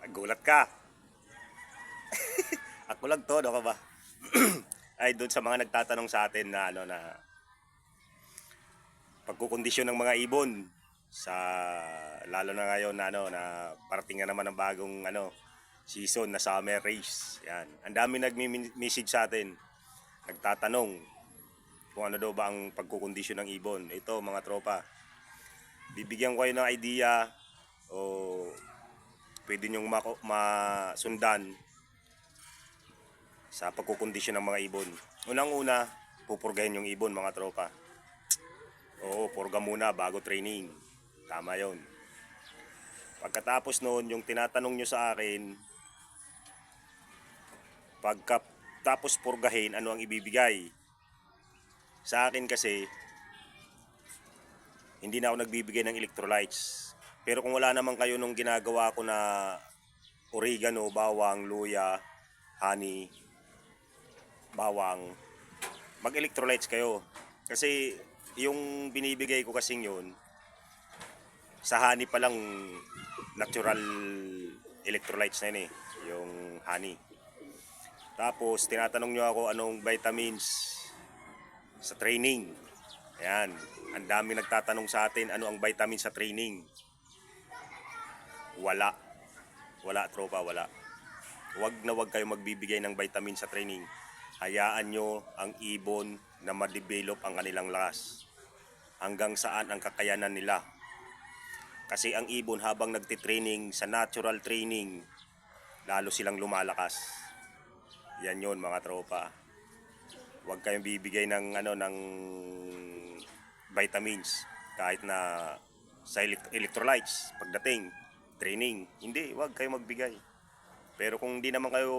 Gulat ka. Ako lang to, ano ka ba? Ay, doon sa mga nagtatanong sa atin na ano na pagkukondisyon ng mga ibon sa lalo na ngayon na ano na parating na naman ang bagong season na summer race. Yan. Ang dami nagmi-message sa atin. Nagtatanong kung ano daw ba ang pagkukondisyon ng ibon. Ito mga tropa. Bibigyan ko kayo ng idea o pwede nyong masundan sa pagkukondisyon ng mga ibon. Unang-una, pupurgahin yung ibon mga tropa. Oo, purga muna bago training. Tama yon. Pagkatapos noon, yung tinatanong nyo sa akin, pagkatapos purgahin, ano ang ibibigay? Sa akin kasi, hindi na ako nagbibigay ng electrolytes. Pero kung wala naman kayo nung ginagawa ko na oregano, bawang, luya, honey, bawang, mag-electrolytes kayo. Kasi yung binibigay ko kasing yun, sa honey pa lang natural electrolytes na yun eh, yung honey. Tapos tinatanong nyo ako anong vitamins sa training. Ayan, ang dami nagtatanong sa atin ano ang vitamins sa training. Wala. Wala tropa, wala. Wag kayo magbibigay ng vitamin sa training. Hayaan nyo ang ibon na ma-develop ang kanilang lakas. Hanggang saan ang kakayanan nila. Kasi ang ibon habang nagtitraining sa natural training, lalo silang lumalakas. Yan yon mga tropa. Huwag kayong bibigay ng ng vitamins kahit na sa electrolytes pagdating training. Hindi, huwag kayo magbigay. Pero kung hindi naman kayo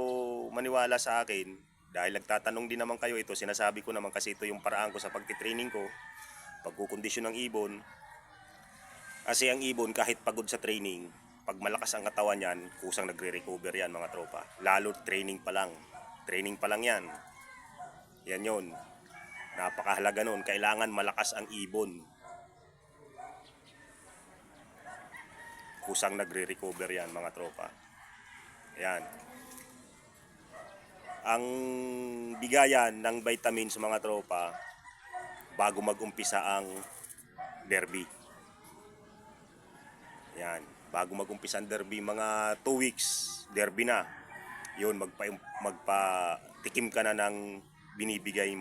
maniwala sa akin, dahil nagtatanong din naman kayo, ito sinasabi ko naman kasi ito yung paraan ko sa pagtitraining ko, pagkukondisyon ng ibon. Kasi ang ibon kahit pagod sa training, pag malakas ang katawan yan, kusang nagre-recover yan mga tropa. Lalo training pa lang. Training pa lang yan. Yan yon. Napakahalaga nun. Kailangan malakas ang ibon. Kusang nagre-recover yan mga tropa. Yan. Ang bigayan ng vitamins mga tropa bago mag-umpisa ang derby. Yan. Bago mag-umpisa ang derby, mga 2 weeks, derby na. Yun, magpa-tikim ka na ng ibibigay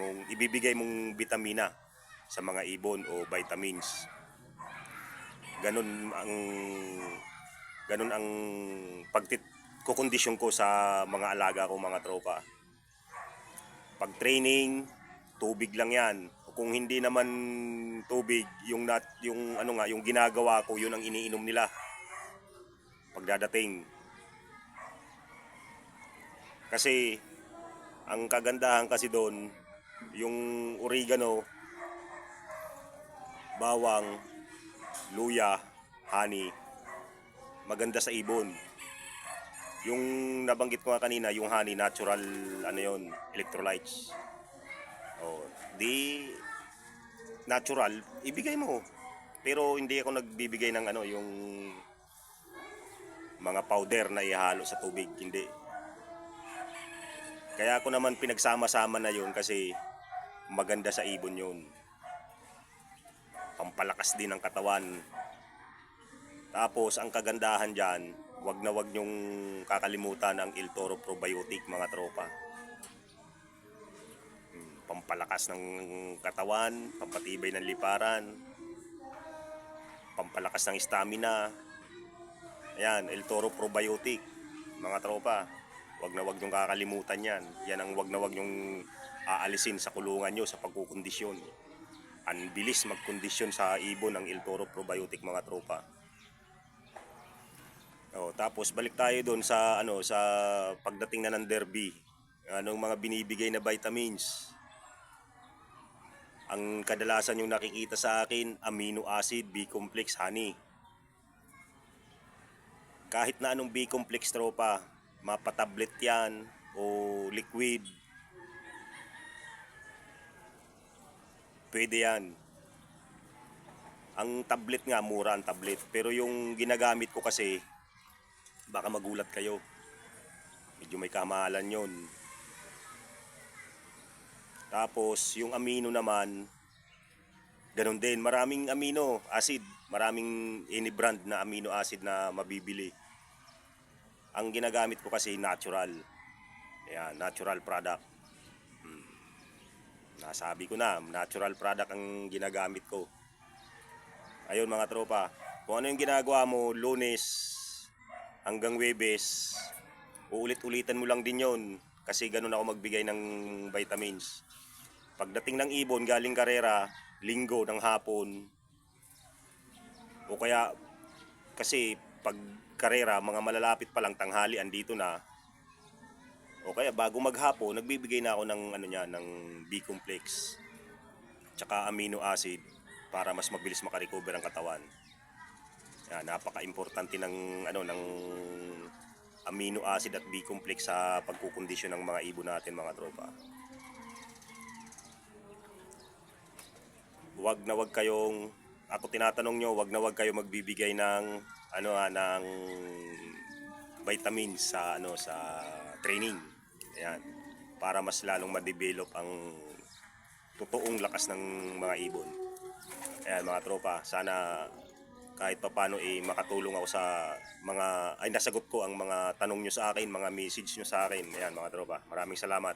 mong vitamina sa mga ibon o vitamins. Ganun ang kukondisyon ko sa mga alaga ko mga tropa. Pag training, tubig lang yan. Kung hindi naman tubig, yung ginagawa ko, yun ang iniinom nila pagdadating. Kasi ang kagandahan kasi doon, yung oregano, bawang, luya, honey, maganda sa ibon. Yung nabanggit ko nga kanina, yung honey, natural yon, electrolytes. Oh, di natural, ibigay mo. Pero hindi ako nagbibigay ng yung mga powder na ihalo sa tubig, hindi. Kaya ako naman pinagsama-sama na yun kasi maganda sa ibon yun. Pampalakas din ng katawan. Tapos ang kagandahan dyan, wag nyong kakalimutan ang El Toro Probiotic mga tropa. Pampalakas ng katawan, pampatibay ng liparan, pampalakas ng stamina. Ayan, El Toro Probiotic mga tropa. Wag nyong kakalimutan yan. Yan ang wag nyong aalisin sa kulungan nyo sa pagkukondisyon. Ang bilis magkondisyon sa ibon ng El Toro Probiotic mga tropa. Tapos balik tayo doon sa sa pagdating na ng derby. Anong mga binibigay na vitamins? Ang kadalasan yung nakikita sa akin, amino acid, B-complex, honey. Kahit na anong B-complex tropa, mapatablet yan o liquid, pwede yan. Ang tablet nga, mura ang tablet. Pero yung ginagamit ko kasi, Baka magulat kayo. Medyo may kamahalan yon. Tapos yung amino naman, ganun din. Maraming amino acid. Maraming any brand na amino acid na mabibili. Ang ginagamit ko kasi natural. Ayan, natural product. Nasabi ko na, natural product ang ginagamit ko. Ayun mga tropa, kung ano yung ginagawa mo Lunes hanggang Webes, uulit-ulitan mo lang din yon. Kasi ganun ako magbigay ng vitamins. Pagdating ng ibon galing karera, linggo ng hapon, o kaya kasi pag karera mga malalapit pa lang tanghali andito na, o kaya bago maghapon nagbibigay na ako ng ano niya, ng B-complex tsaka amino acid para mas mabilis makarecover ang katawan. Yan, napaka-importante ng ano ng amino acid at B-complex sa pagkukondisyon ng mga ibon natin mga tropa. Wag kayong, ako tinatanong nyo, wag na wag kayo magbibigay ng ano ng vitamins sa ano sa training. Ayan, para mas lalong ma-develop ang totoong lakas ng mga ibon. Ayan mga tropa, sana kahit paano makatulong ako sa mga nasagot ko ang mga tanong nyo sa akin, mga message nyo sa akin. Ayan mga tropa, maraming salamat.